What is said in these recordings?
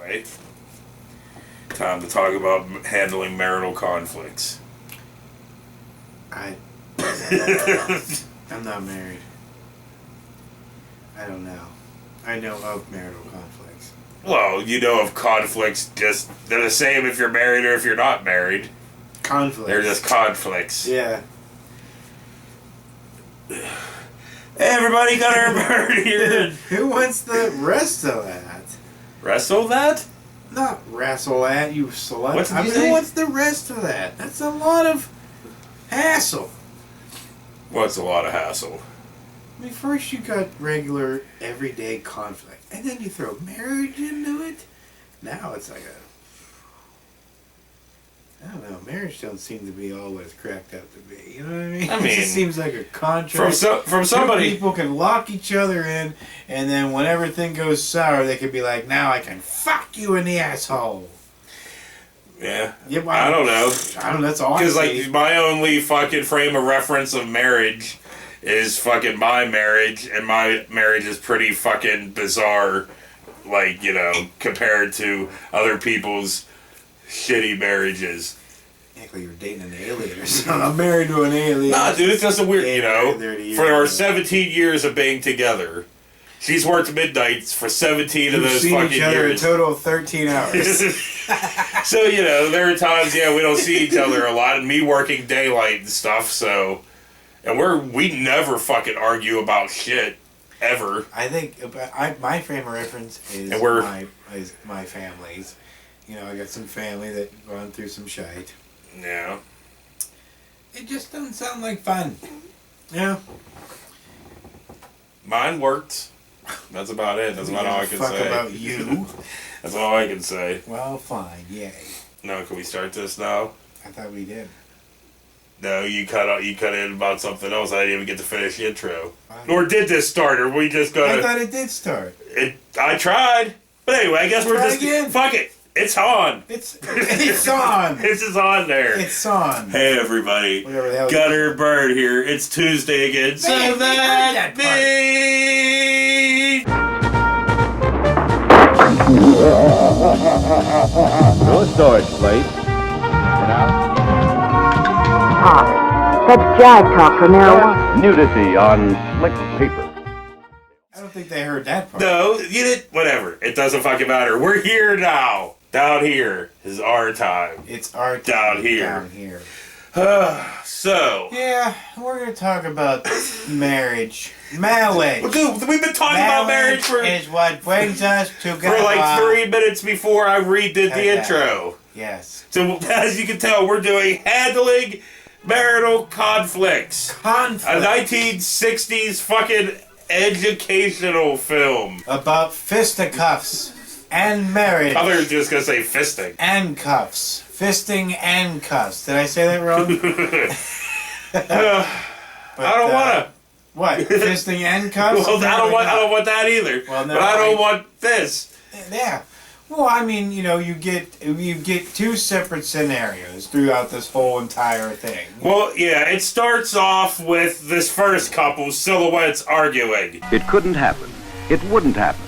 Anyway, time to talk about handling marital conflicts. I'm not married. I don't know. I know of marital conflicts. Well, you know of conflicts, just they're the same if you're married or if you're not married. Conflicts. They're just conflicts. Yeah. Hey, everybody got our bird here. Who wants the rest of that? Wrestle that? Not wrestle that, you slut. What did you say? Who wants the rest of that? That's a lot of hassle. What's a lot of hassle? I mean, first you got regular, everyday conflict, and then you throw marriage into it. Now it's like I don't know, marriage don't seem to be all what it's cracked up to be. You know what I mean? It just seems like a contract. From somebody. Two people can lock each other in, and then when everything goes sour, they could be like, now I can fuck you in the asshole. Yeah. Well, I don't know. I don't know, that's all I Because, see. like, my only fucking frame of reference of marriage is fucking my marriage, and my marriage is pretty fucking bizarre, like, you know, compared to other people's shitty marriages. Act like you're dating an alien or something. I'm married to an alien. Nah, dude, it's just a weird, you know, 30 years for our ago. 17 years of being together. She's worked midnights for 17 of We've those seen fucking each other years. a total of 13 hours. So, you know, there are times, yeah, we don't see each other a lot, and me working daylight and stuff, so... And we never fucking argue about shit, ever. I think my frame of reference is my family's. You know, I got some family that gone through some shite. Yeah. It just doesn't sound like fun. Yeah. Mine worked. That's about it. That's about all I can Fuck say. about you. That's all I can say. Well, fine. Yay. No, can we start this now? I thought we did. No, you cut in about something else. I didn't even get to finish the intro. Fine. Nor did this start, or we just got I thought it did start. I tried. But anyway, I guess we're Try just... again. Fuck it. It's on. It's on. This is on there. It's on. Hey, everybody. Whatever the hell. Gutter Bird here. It's Tuesday again. So that means... No storage plate. Talk. That's jive talk for marijuana. Nudity on slick paper. I don't think they heard that part. No, you did. Whatever. It doesn't fucking matter. We're here now. Down here is our time. It's our time Down here. Down here. So. Yeah, we're going to talk about marriage. Marriage. Well, dude, we've been talking about marriage for is what brings us together. like 3 minutes before I redid the intro. Yes. So, as you can tell, we're doing handling marital conflicts. Conflict. A 1960s fucking educational film. About fisticuffs and marriage. I thought you were just going to say fisting. And cuffs. Fisting and cuffs. Did I say that wrong? I don't want to. What? Fisting and cuffs? Well, I don't want that either. Well, no, but I don't want this. Yeah. Well, I mean, you know, you get two separate scenarios throughout this whole entire thing. Well, yeah, it starts off with this first couple, silhouettes, arguing. It couldn't happen. It wouldn't happen.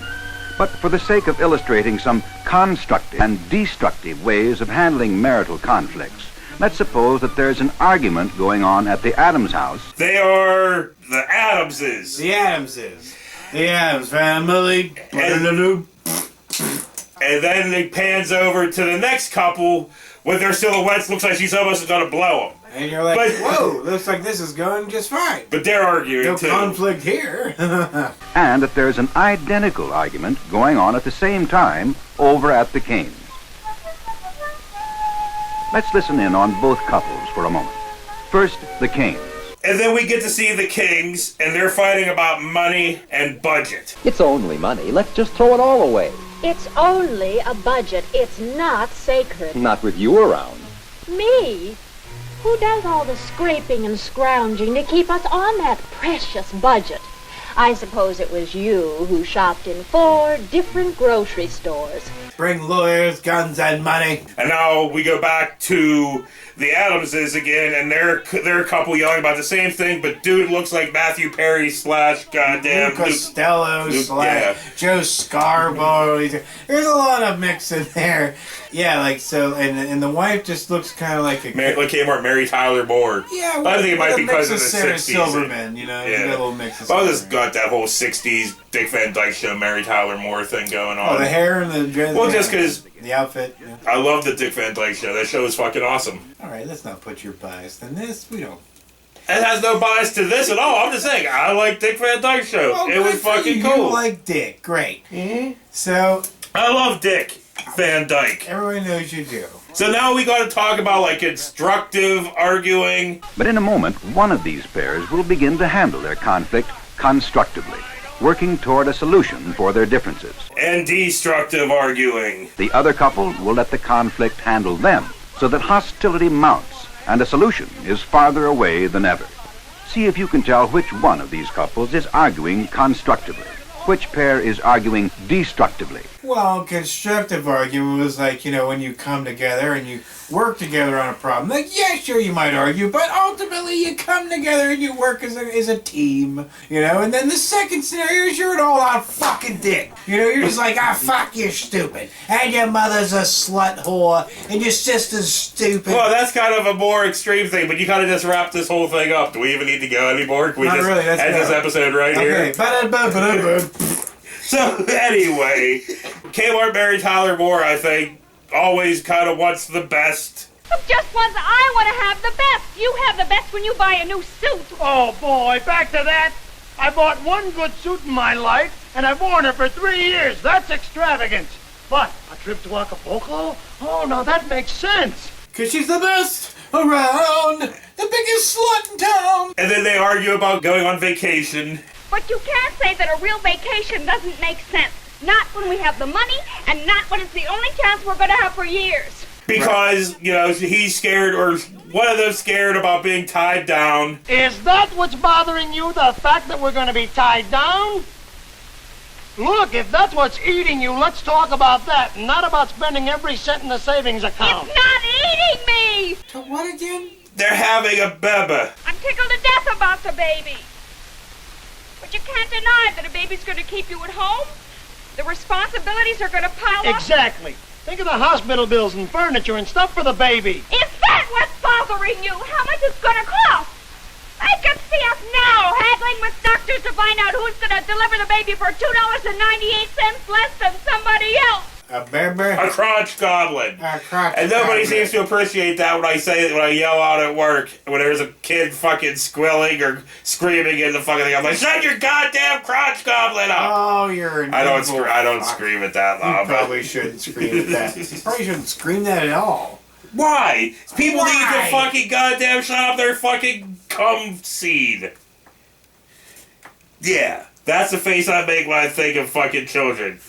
But for the sake of illustrating some constructive and destructive ways of handling marital conflicts, let's suppose that there's an argument going on at the Adams house. They are the Adamses. The Adamses. The Adams family. And then it pans over to the next couple with their silhouettes. Looks like she's almost going to blow them. And you're like, But- whoa, looks like this is going just fine. But they're arguing, No too. conflict here. And that there's an identical argument going on at the same time over at the Canes. Let's listen in on both couples for a moment. First, the Canes. And then we get to see the Kings, and they're fighting about money and budget. It's only money. Let's just throw it all away. It's only a budget. It's not sacred. Not with you around. Me? Who does all the scraping and scrounging to keep us on that precious budget? I suppose it was you who shopped in 4 different grocery stores. Bring lawyers, guns, and money. And now we go back to the Adamses again, and they're a couple yelling about the same thing, but dude looks like Matthew Perry / goddamn Lou Costello / Joe Scarborough. There's a lot of mix in there. Yeah, like so, and the wife just looks kind of like Mary Tyler Moore. Yeah, well, I think it might be because of the Sarah 60s. Silverman, you know, yeah. a little mix of Well, this got that whole 60s Dick Van Dyke Show, Mary Tyler Moore thing going on. Oh, the hair and the dress. Well, just because the outfit. Yeah. I love the Dick Van Dyke Show. That show is fucking awesome. All right, let's not put your bias in this. We don't. It has no bias to this at all. I'm just saying, I like Dick Van Dyke Show. Well, it was fucking cool. You like Dick, great. Mm-hmm. So I love Dick Van Dyke. Everyone knows you do. So now we got to talk about like constructive arguing. But in a moment, one of these pairs will begin to handle their conflict constructively, working toward a solution for their differences. And destructive arguing. The other couple will let the conflict handle them, so that hostility mounts and a solution is farther away than ever. See if you can tell which one of these couples is arguing constructively, which pair is arguing destructively. Well, constructive argument was like, you know, when you come together and you work together on a problem. Like, yeah, sure, you might argue, but ultimately you come together and you work as a team, you know? And then the second scenario is you're an all-out fucking dick. You know, you're just like, fuck, you're stupid. And your mother's a slut whore, and your sister's stupid. Well, that's kind of a more extreme thing, but you kind of just wrapped this whole thing up. Do we even need to go anymore? Can we Not just really, end this episode right here? So, anyway, Kmart Mary Tyler Moore, I think, always kind of wants the best. Just once I want to have the best. You have the best when you buy a new suit. Oh, boy, back to that. I bought one good suit in my life, and I've worn it for 3 years. That's extravagant. But a trip to Acapulco? Oh, now that makes sense. Because she's the best around, the biggest slut in town. And then they argue about going on vacation. But you can't say that a real vacation doesn't make sense. Not when we have the money, and not when it's the only chance we're going to have for years. Because, you know, he's scared, or one of them scared about being tied down. Is that what's bothering you, the fact that we're going to be tied down? Look, if that's what's eating you, let's talk about that, not about spending every cent in the savings account. It's not eating me! To what again? They're having a bebe. I'm tickled to death about the baby. But you can't deny that a baby's going to keep you at home. The responsibilities are going to pile up. Exactly. Think of the hospital bills and furniture and stuff for the baby. Is that what's bothering you? How much it's going to cost? I can see us now haggling with doctors to find out who's going to deliver the baby for $2.98 less than somebody else. A baby? A crotch goblin. A crotch And nobody goblin. seems to appreciate that when I yell out at work when there's a kid fucking squilling or screaming in the fucking thing. I'm like, shut your goddamn crotch goblin up! Oh, you're an I don't evil scream at that loud. You probably shouldn't scream at that. You probably shouldn't scream that at all. Why? People need Why? to fucking goddamn shut up their fucking cum seed. Yeah, that's the face I make when I think of fucking children.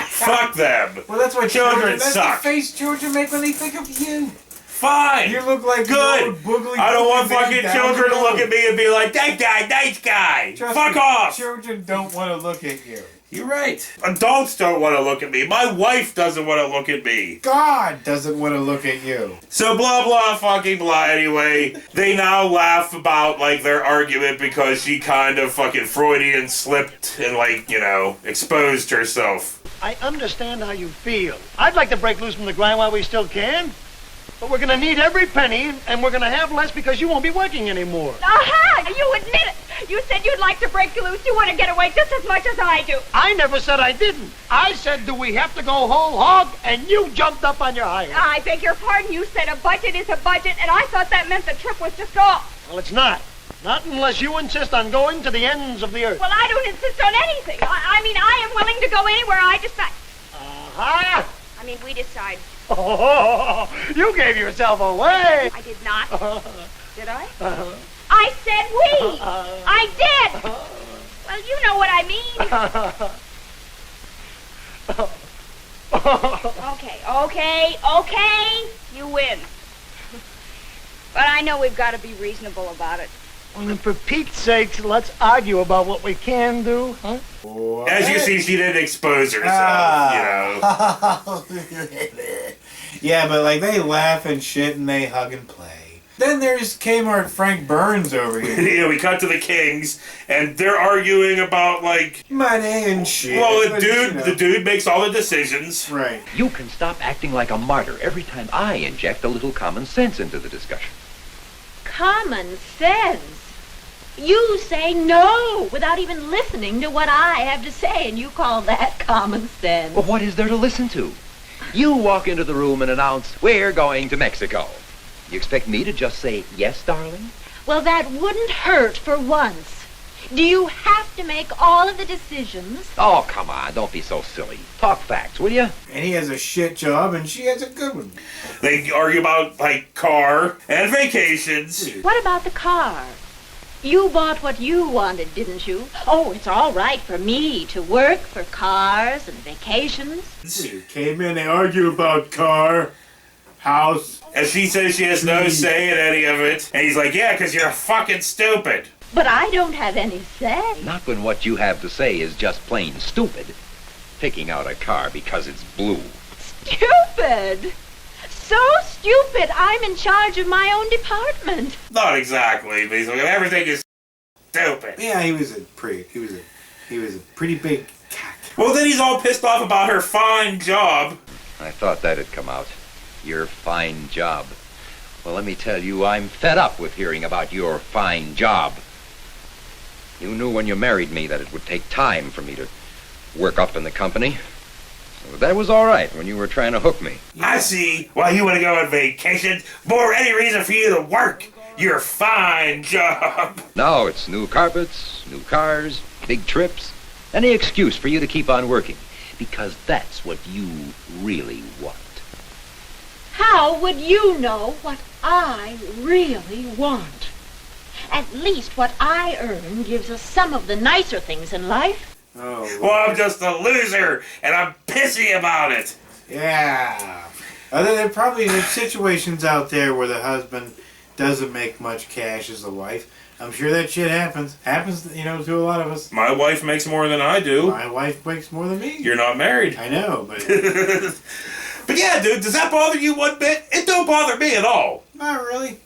Fuck them. Well, that's what Children that's suck. the face children make when they think of you. Fine. You look like good. Old boogly I don't want boogly fucking down children to the look road. at me and be like, that guy, nice guy. Trust Fuck me, off. Children don't want to look at you. You're right. Adults don't want to look at me. My wife doesn't want to look at me. God doesn't want to look at you. So blah blah fucking blah. Anyway, they now laugh about like their argument because she kind of fucking Freudian slipped and like, you know, exposed herself. I understand how you feel. I'd like to break loose from the grind while we still can. But we're going to need every penny, and we're going to have less because you won't be working anymore. Aha! You admit it! You said you'd like to break loose. You want to get away just as much as I do. I never said I didn't. I said, do we have to go whole hog? And you jumped up on your high horse. I beg your pardon. You said a budget is a budget, and I thought that meant the trip was just off. Well, it's not. Not unless you insist on going to the ends of the earth. Well, I don't insist on anything. I mean, I am willing to go anywhere I decide. Aha! I mean, we decide. Oh, you gave yourself away. I did not. Did I? I said we. I did. Well, you know what I mean. Okay. You win. But I know we've got to be reasonable about it. Well, then for Pete's sakes, let's argue about what we can do, huh? What? As you see, she didn't expose herself, you know. Yeah, but like they laugh and shit and they hug and play. Then there's Kmart Frank Burns over here. Yeah, we cut to the Kings, and they're arguing about, like... Money and shit. Well, But, the dude makes all the decisions. Right. You can stop acting like a martyr every time I inject a little common sense into the discussion. Common sense. You say no without even listening to what I have to say, and you call that common sense. Well, what is there to listen to? You walk into the room and announce, we're going to Mexico. You expect me to just say, yes, darling? Well, that wouldn't hurt for once. Do you have to make all of the decisions? Oh, come on, don't be so silly. Talk facts, will you? And he has a shit job and she has a good one. They argue about, like, car and vacations. What about the car? You bought what you wanted, didn't you? Oh, it's all right for me to work for cars and vacations. Came in, they argue about car, house. And she says she has no say in any of it. And he's like, yeah, because you're fucking stupid. But I don't have any say. Not when what you have to say is just plain stupid. Picking out a car because it's blue. Stupid! So stupid, I'm in charge of my own department. Not exactly, but he's like, everything is stupid. Yeah, he was a pretty big cack. Well, then he's all pissed off about her fine job. I thought that had come out. Your fine job. Well, let me tell you, I'm fed up with hearing about your fine job. You knew when you married me that it would take time for me to work up in the company. So that was all right when you were trying to hook me. I see why you want to go on vacation. More any reason for you to work your fine job. Now it's new carpets, new cars, big trips. Any excuse for you to keep on working. Because that's what you really want. How would you know what I really want? At least what I earn gives us some of the nicer things in life. Oh. Well, I'm just a loser, and I'm pissy about it. Yeah. There's probably situations out there where the husband doesn't make much cash as the wife. I'm sure that shit happens. Happens, to a lot of us. My wife makes more than I do. My wife makes more than me. You're not married. I know, but... But yeah, dude, does that bother you one bit? It don't bother me at all. Not really.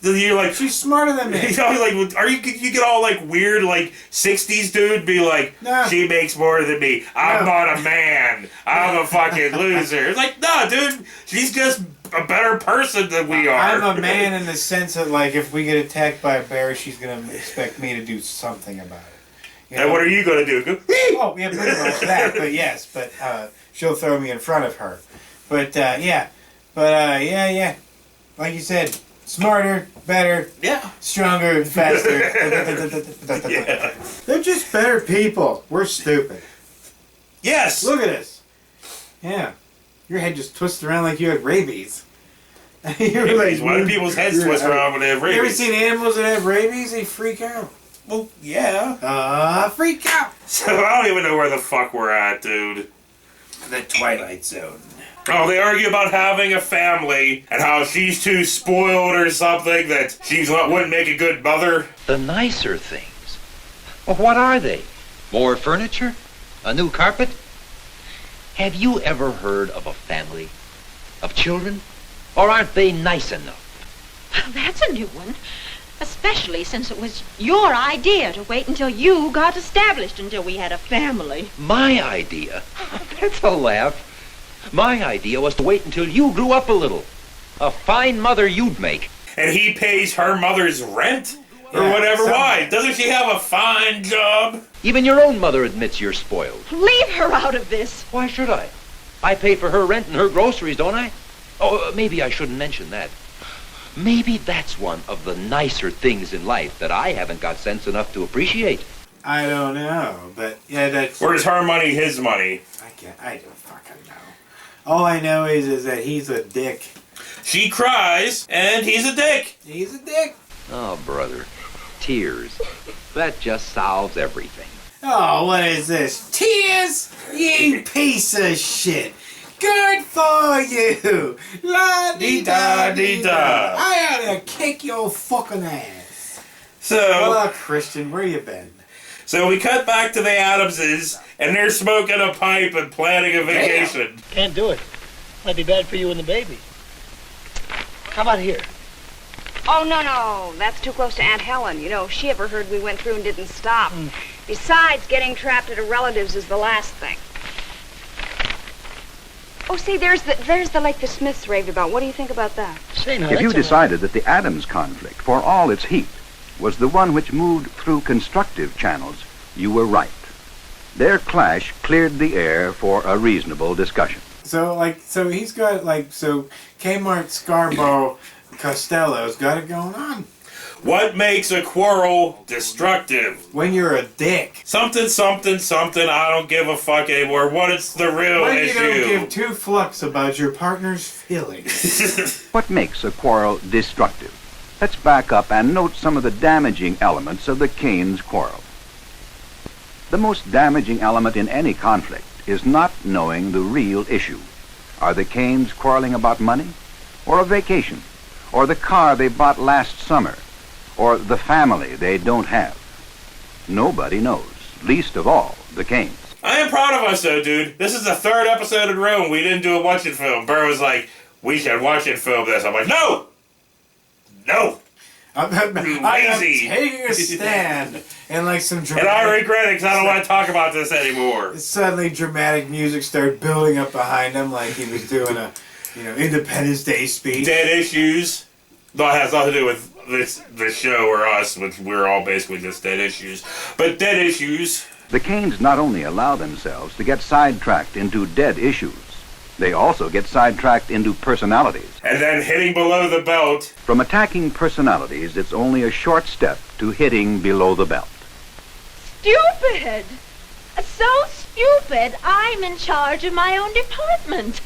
You're like, she's smarter than me. Like, are you get all like weird, like 60s dude, be like, no. She makes more than me. I'm not a man. I'm a fucking loser. It's like, no, dude, she's just a better person than we are. I'm a man in the sense that, like, if we get attacked by a bear, she's gonna expect me to do something about it. And what are you gonna do? Go, oh, yeah, pretty much that. But yes, she'll throw me in front of her. But yeah. Like you said, smarter, better, stronger, faster. Yeah. They're just better people. We're stupid. Yes. Look at us. Yeah. Your head just twists around like you had rabies. Rabies. Why do people's heads twist around when they have rabies? You ever seen animals that have rabies? They freak out. Well, yeah. Freak out. So I don't even know where the fuck we're at, dude. The Twilight Zone. Oh, they argue about having a family and how she's too spoiled or something, that she wouldn't make a good mother. The nicer things. Well, what are they? More furniture? A new carpet? Have you ever heard of a family? Of children? Or aren't they nice enough? Well, that's a new one. Especially since it was your idea to wait until you got established until we had a family. My idea? That's a laugh. My idea was to wait until you grew up a little. A fine mother you'd make. And he pays her mother's rent? Or whatever. Why? Doesn't she have a fine job? Even your own mother admits you're spoiled. Leave her out of this. Why should I? I pay for her rent and her groceries, don't I? Oh, maybe I shouldn't mention that. Maybe that's one of the nicer things in life that I haven't got sense enough to appreciate. I don't know, but yeah, that's... Where's her money, his money? I don't fucking know. All I know is that he's a dick. She cries, and he's a dick. He's a dick. Oh, brother. Tears. That just solves everything. Oh, what is this? Tears? You piece of shit. Good for you. La-dee-da-dee-da. I ought to kick your fucking ass. So, Christian, where you been? so we cut back to the Adamses, and they're smoking a pipe and planning a vacation. Can't do it. Might be bad for you and the baby. How about here? Oh, no. That's too close to Aunt Helen. You know, if she ever heard we went through and didn't stop. Besides, getting trapped at a relative's is the last thing. Oh, see, there's the lake the Smiths raved about. What do you think about that? Say, now, If you that's a- decided that the Adams conflict, for all its heat, was the one which moved through constructive channels, you were right. Their clash cleared the air for a reasonable discussion. So he's got Kmart Scarborough Costello's got it going on. What makes a quarrel destructive? When you're a dick. Something, I don't give a fuck anymore. What is the real When issue? you don't give two fucks about your partner's feelings. What makes a quarrel destructive? Let's back up and note some of the damaging elements of the Cain's quarrel. The most damaging element in any conflict is not knowing the real issue. Are the Cains quarreling about money? Or a vacation? Or the car they bought last summer? Or the family they don't have? Nobody knows, least of all the Cains. I am proud of us, though, dude. This is the third episode in a row we didn't do a watch it film. Burr was like, we should watch it film this. I'm like, no! I'm Lazy. taking a stand. And like some And dramatic... I regret it because I don't want to talk about this anymore. Suddenly dramatic music started building up behind him like he was doing a, Independence Day speech. Dead issues. That has nothing to do with this show or us, which we're all basically just dead issues. But dead issues. The Cains not only allow themselves to get sidetracked into dead issues, they also get sidetracked into personalities. And then hitting below the belt. From attacking personalities, it's only a short step to hitting below the belt. Stupid! So stupid, I'm in charge of my own department.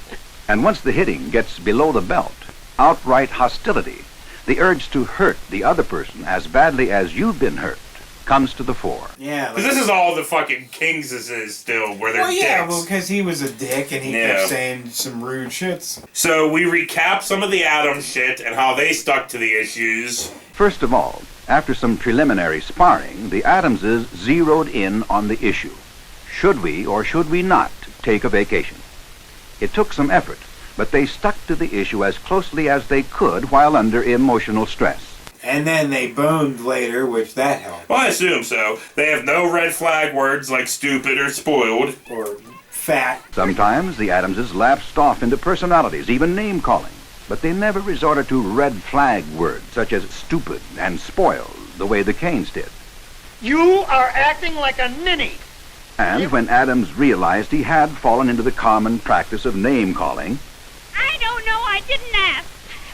And once the hitting gets below the belt, outright hostility, the urge to hurt the other person as badly as you've been hurt, comes to the fore. Yeah. Because this is all the fucking Kingses is still, where they're dicks. Because he was a dick and he kept saying some rude shits. So we recap some of the Adams shit and how they stuck to the issues. First of all, after some preliminary sparring, the Adamses zeroed in on the issue. Should we or should we not take a vacation? It took some effort, but they stuck to the issue as closely as they could while under emotional stress. And then they boned later, which that helped. Well, I assume so. They have no red flag words like stupid or spoiled. Or fat. Sometimes the Adamses lapsed off into personalities, even name-calling. But they never resorted to red flag words such as stupid and spoiled, the way the Cains did. You are acting like a ninny. And when Adams realized he had fallen into the common practice of name-calling... I don't know, I didn't ask,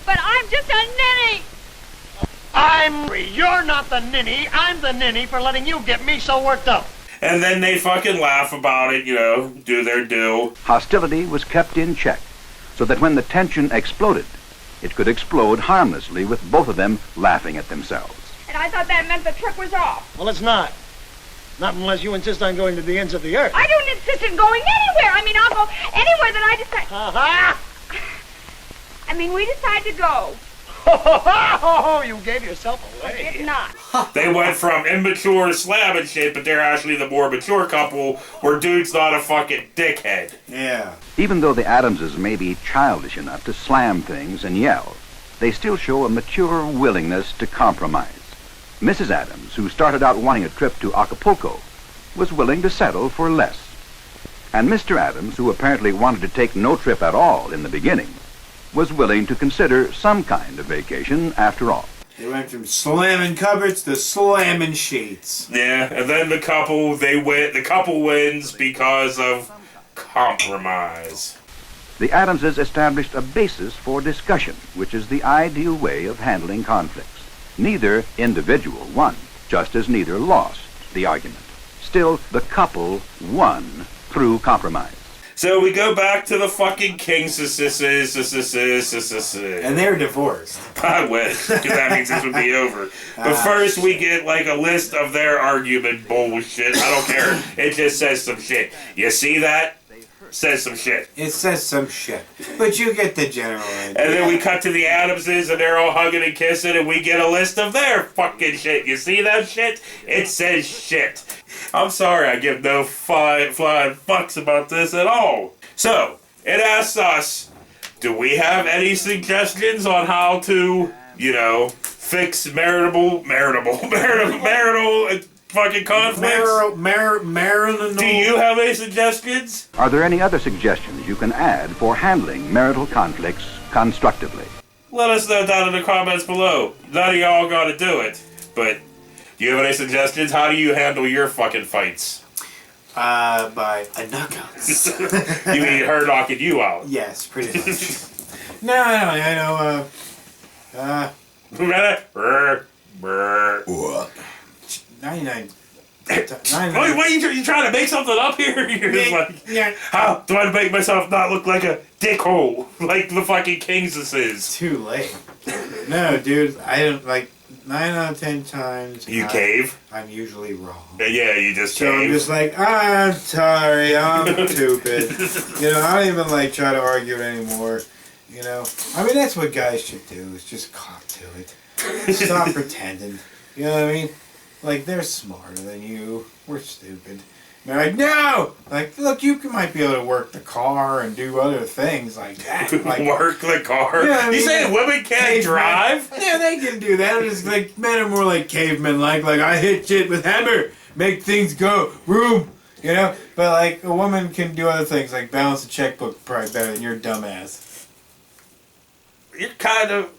but I'm just a ninny. You're not the ninny. I'm the ninny for letting you get me so worked up. And then they fucking laugh about it, do their do. Hostility was kept in check, so that when the tension exploded, it could explode harmlessly with both of them laughing at themselves. And I thought that meant the trip was off. Well, it's not. Not unless you insist on going to the ends of the earth. I don't insist on going anywhere. I mean, I'll go anywhere that I decide. Ha-ha! We decide to go. Oh, you gave yourself I away. did not. They went from immature slab and shit, but they're actually the more mature couple where dude's not a fucking dickhead. Yeah. Even though the Adamses may be childish enough to slam things and yell, they still show a mature willingness to compromise. Mrs. Adams, who started out wanting a trip to Acapulco, was willing to settle for less. And Mr. Adams, who apparently wanted to take no trip at all in the beginning, was willing to consider some kind of vacation after all. They went from slamming cupboards to slamming sheets. Yeah, and then the couple wins because of compromise. The Adamses established a basis for discussion, which is the ideal way of handling conflicts. Neither individual won, just as neither lost the argument. Still, the couple won through compromise. So we go back to the fucking Kingses. And they're divorced. I wish, because that means this would be over. But first we get like a list of their argument bullshit. I don't care. It just says some shit. You see that? says some shit. It says some shit. But you get the general idea. And then we cut to the Adamses, and they're all hugging and kissing, and we get a list of their fucking shit. You see that shit? It says shit. I'm sorry, I give no flying fucks about this at all. So, it asks us, do we have any suggestions on how to, fix marital fucking conflicts? Marital. Do you have any suggestions? Are there any other suggestions you can add for handling marital conflicts constructively? Let us know down in the comments below. None of y'all gotta do it, but do you have any suggestions? How do you handle your fucking fights? By a knockouts. You mean her knocking you out? Yes, pretty much. No, I know, 99. What are you trying to make something up here? You're just like, how do I make myself not look like a dickhole? Like the fucking Kings is. Too late. No, dude, I don't, 9 out of 10 times. You cave? I'm usually wrong. Yeah, you just So cave. I'm just like, I'm sorry, I'm stupid. I don't even, try to argue it anymore. I mean, that's what guys should do, is just cop to it. Stop pretending. You know what I mean? They're smarter than you. We're stupid. They're like, no! Look, you might be able to work the car and do other things like that. Work the car? Yeah, You saying women can't drive? Yeah, they can do that. I'm just men are more like cavemen. Like I hit shit with hammer, make things go, boom. But a woman can do other things, like balance a checkbook probably better than your dumb ass. You're kind of,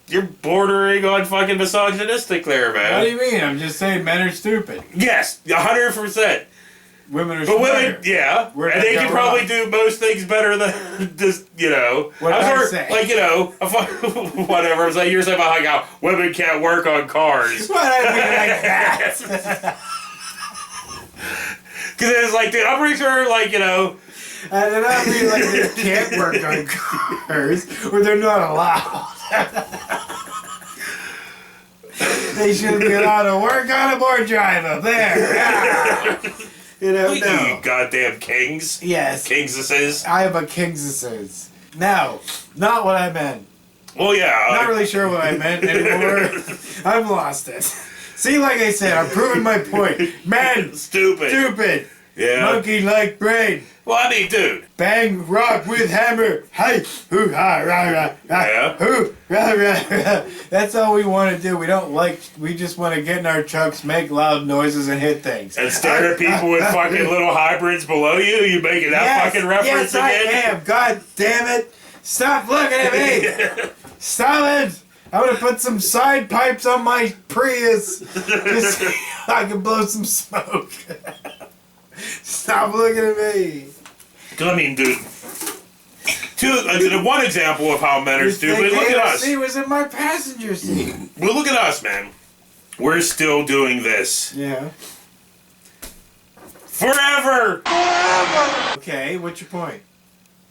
you're bordering on fucking misogynistic there, man. What do you mean? I'm just saying men are stupid. Yes, 100%. Women are But smarter. women, yeah. And they can probably do most things better than just, What did I say? Whatever. I was like, you're saying about how women can't work on cars. What I mean like that? Because it's dude, I'm pretty sure, And then I mean they can't work on cars, or they're not allowed. They should be allowed to work on a board driver. There. Yeah. No. You goddamn kings. Yes. Kingses. I am a kingses. No, not what I meant. Well, yeah. Not really sure what I meant anymore. I've lost it. See, like I said, I'm proving my point. Men. Stupid. Yeah. Monkey-like brain. Well, I mean, dude. Bang rock with hammer. Hey, hoo ha rah rah. Yeah. Hoo rah rah rah. That's all we want to do. We just want to get in our trucks, make loud noises, and hit things. And stare at people with fucking little hybrids below you. You making that fucking reference again? Yes, I am. God damn it! Stop looking at me. Stop it. I'm gonna put some side pipes on my Prius just so I can blow some smoke. Stop looking at me. I mean, dude. One example of how men are stupid. Look at us. He was in my passenger seat. Well, look at us, man. We're still doing this. Yeah. Forever. Okay, what's your point?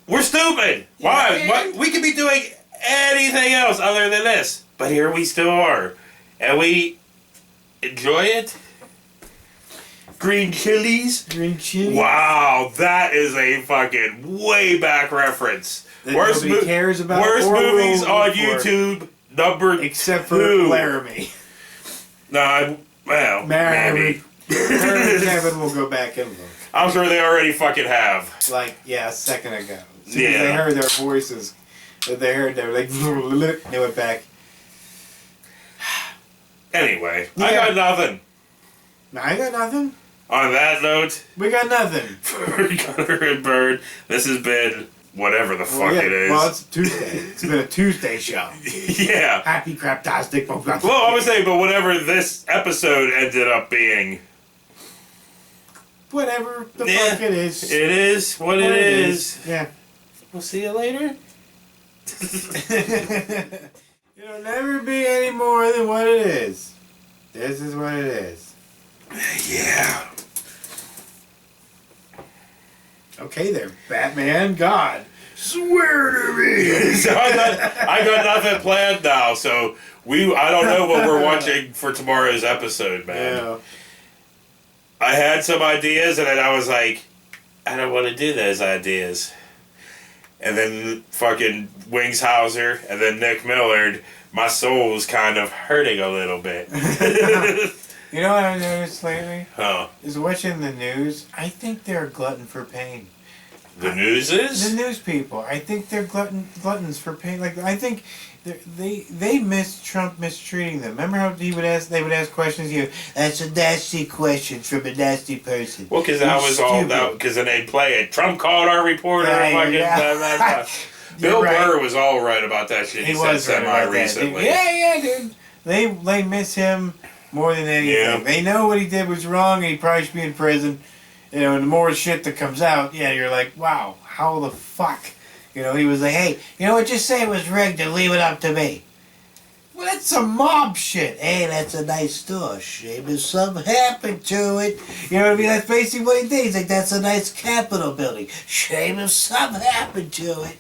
We're stupid. Why? What? We could be doing anything else other than this, but here we still are, and we enjoy it. Green chilies. Green chilies. Wow, that is a fucking way back reference. Worst cares about worst movies on report. YouTube. Number except for 2. Laramie. No, maybe. Her and Kevin will go back and look. I'm sure they already fucking have. A second ago. As Yeah. They heard their voices. They heard they were they went back. Anyway, Yeah. I got nothing. I got nothing. On that note, We got nothing. for Gunner and Bird, this has been whatever the fuck it is. Well, it's Tuesday. It's been a Tuesday show. Yeah. Happy Craptastic. Well, I would say, but whatever this episode ended up being. Whatever the fuck it is. It is what it is. Yeah. We'll see you later. It'll never be any more than what it is. This is what it is. Yeah. Okay there, Batman. God. Swear to me. So I got nothing planned now, so I don't know what we're watching for tomorrow's episode, man. Yeah. I had some ideas, and then I was like, I don't want to do those ideas. And then fucking Wingshauser and then Nick Millard, my soul's kind of hurting a little bit. You know what I noticed lately? Huh. Is watching the news. I think they're a glutton for pain. The news is? The news people. I think they're gluttons for pain. Like, I think they miss Trump mistreating them. Remember how they would ask questions? That's a nasty question from a nasty person. Well, because that was all that. Because then they'd play it. Trump called our reporter. Bill Burr was all right about that shit. He said semi-recently. Yeah, dude. They miss him more than anything. Yeah. They know what he did was wrong, and he probably should be in prison. You know, and the more shit that comes out, you're like, wow, how the fuck? You know, he was like, hey, you know what, just say it was rigged and leave it up to me. Well, that's some mob shit. Hey, that's a nice store. Shame if something happened to it. You know what I mean? That's basically what he did. He's like, that's a nice Capitol building. Shame if something happened to it.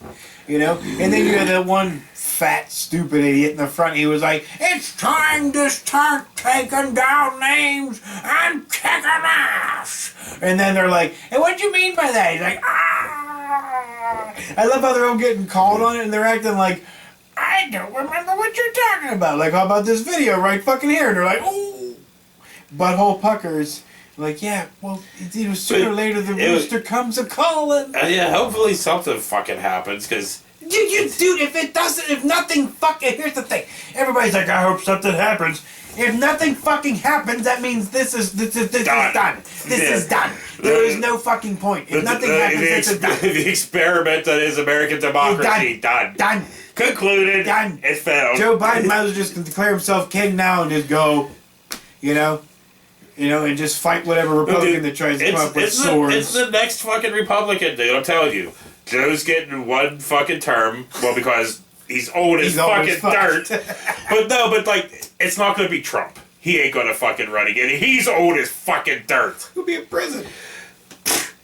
You know? And then you had that one fat, stupid idiot in the front. He was like, it's time to start taking down names and kicking ass. And then they're like, hey, what'd you mean by that? He's like, ah. I love how they're all getting called on it and they're acting like, I don't remember what you're talking about. Like, how about this video right fucking here? And they're like, oh. Butthole puckers. Like, yeah, well, it was sooner or later the rooster comes a-calling. Yeah, hopefully something fucking happens, because... Dude, if nothing fucking... Here's the thing. Everybody's like, I hope something happens. If nothing fucking happens, that means this is done. This is done. There is no fucking point. If nothing happens, this is done. The experiment that is American democracy, done. Concluded. Done. It failed. Joe Biden might as well just declare himself king now and just go, you know, and just fight whatever Republican that tries to come up with swords. It's the next fucking Republican, dude. I'm telling you. Joe's getting one fucking term. Well, because he's old as fucking dirt. but like, it's not going to be Trump. He ain't going to fucking run again. He's old as fucking dirt. He'll be in prison.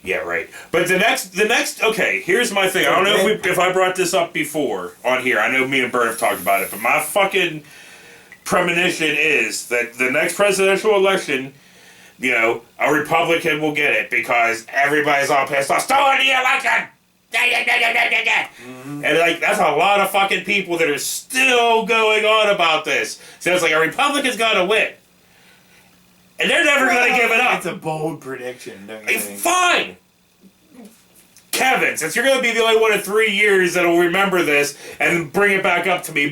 Yeah, right. But the next. Okay, here's my thing. I don't know if I brought this up before on here. I know me and Bert have talked about it, but my fucking premonition is that the next presidential election, you know, a Republican will get it because everybody's all pissed off. Still in the election. Mm-hmm. And like that's a lot of fucking people that are still going on about this. So it's like a Republican's gotta win. And they're never gonna give it up. It's a bold prediction, don't you think? Fine! Kevin, since you're gonna be the only one in 3 years that'll remember this and bring it back up to me,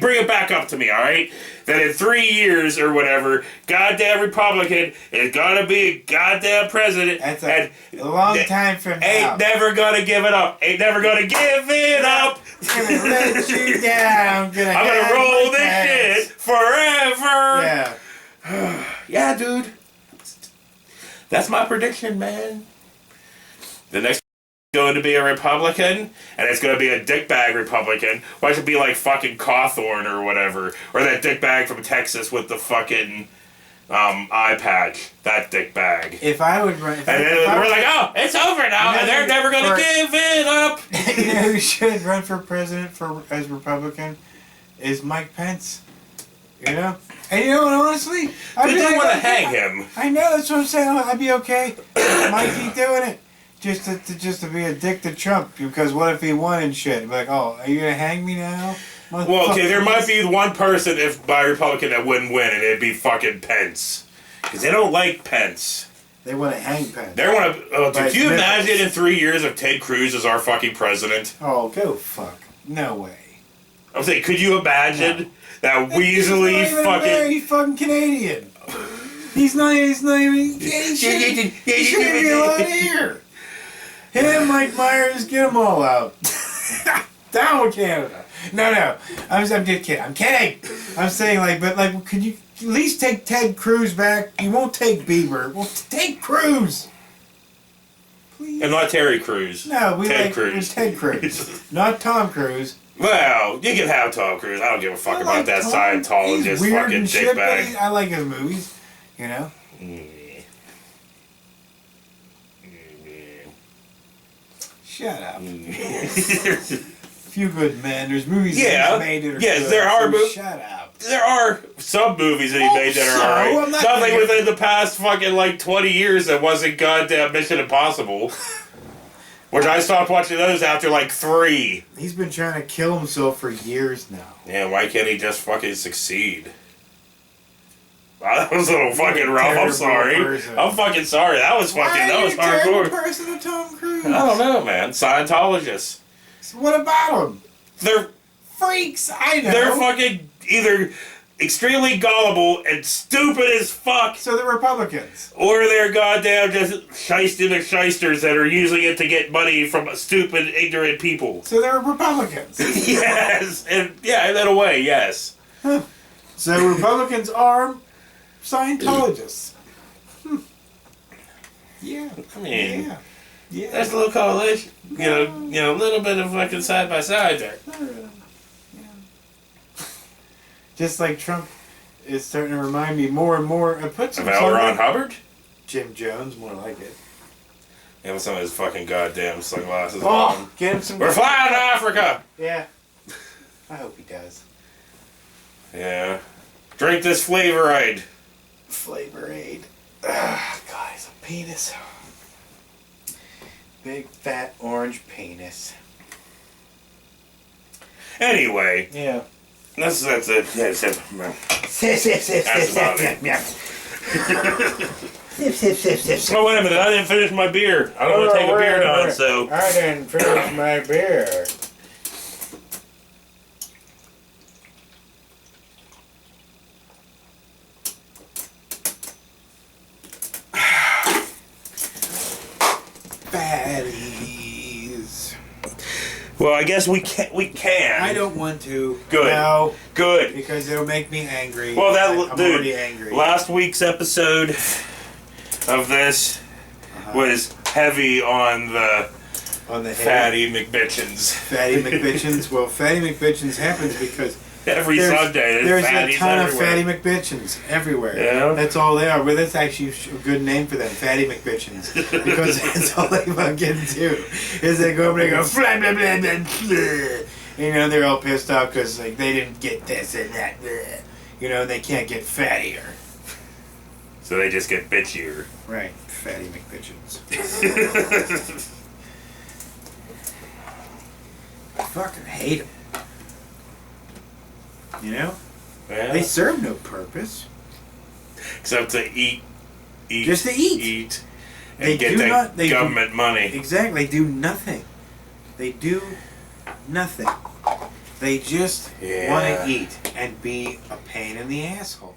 alright? That in 3 years or whatever, goddamn Republican is gonna be a goddamn president. That's a long time from now. Ain't never gonna give it up. Ain't never gonna give it up. Gonna let you down. I'm gonna roll this shit forever. Yeah. Yeah, dude. That's my prediction, man. The next going to be a Republican, and it's going to be a dickbag Republican. Why should it be like fucking Cawthorn or whatever? Or that dickbag from Texas with the fucking eye patch. That dickbag. If I would run... And then we're like, oh, it's over now, and they're never going to give it up. You know who should run for president as Republican? Is Mike Pence. You know? And you know what, honestly? But they want to hang him. I know, that's what I'm saying. I'd be okay. Might keep doing it. Just to be a dick to Trump, because what if he won and shit? Be like, oh, are you gonna hang me now? Well, okay, there might be one person by Republican that wouldn't win, and it'd be fucking Pence, because they don't like Pence. They want to hang Pence. They want to. Could you imagine in 3 years if Ted Cruz is our fucking president? Oh, go fuck! No way. I'm saying, could you imagine that weaselly fucking? He's fucking Canadian. He's not even. He shouldn't be allowed here. Him, Mike Myers, get them all out. Down with Canada. No. I'm just kidding. I'm kidding. I'm saying, could you at least take Ted Cruz back? You won't take Bieber. Well, take Cruz. Please. And not Terry Crews. No, Ted Cruz. Ted Cruz. Not Tom Cruise. Well, you can have Tom Cruise. I don't give a fuck about that Scientologist fucking dickbag. I like his movies, you know? Shut up. Few good men. There's movies that he's made that are good. There are movies. Shut up. There are some movies that he made that are alright. Nothing within the past fucking 20 years that wasn't goddamn Mission Impossible. Which I stopped watching those after like 3. He's been trying to kill himself for years now. Yeah, why can't he just fucking succeed? Wow, that was a little fucking rough. I'm Terrible sorry. person. I'm fucking sorry. That was fucking. That was hardcore. Person to Tom Cruise. I don't know, man. Scientologists. So what about them? They're Freaks. I know. they're fucking either extremely gullible and stupid as fuck, So the Republicans. or they're goddamn just shysters that are using it to get money from stupid, ignorant people. So they're Republicans. Yes, and yeah, in a way, yes. So Republicans are Scientologists. Yeah. I mean, Yeah. Yeah. that's a little correlation. You know, a little bit of fucking side by side there. Just like Trump is starting to remind me more and more. I put some Of L. Ron Hubbard? Jim Jones, more like it. Yeah, with some of his fucking goddamn sunglasses Oh, on. get him some. We're flying to Africa! Yeah. I hope he does. Yeah. Drink this Flavorade. Flavor Aid. Ah, God, he's a penis. Big fat orange penis. Anyway, Yeah. that's it. That's it. That's about it. Yeah. Oh, wait a minute. I didn't finish my beer. I don't want to take a beer down, so. I didn't finish my beer. Fatties. Well, I guess we can. I don't want to. Good. No, Good. because it'll make me angry. Well, I'm dude, already angry. last week's episode of this was heavy on the On the head. Fatty McBitchins. Fatty McBitchins. Well, Fatty McBitchins happens because Every Sunday, there's fatties a ton everywhere. of Fatty McBitchins everywhere. Yeah. That's all they are. But that's actually a good name for them, Fatty McBitchins, because that's all they fucking do. Is they go up and they go blah blah blah blah blah. You know, they're all pissed off because like they didn't get this and that. Blah. You know, they can't get fattier. So they just get bitchier. Right, Fatty McBitchins. I fucking hate them. You know? Yeah. They serve no purpose. Except to eat. Just to eat. And They get do that not- they do- government money. Exactly. They do nothing. They do nothing. They just Yeah. want to eat and be a pain in the asshole.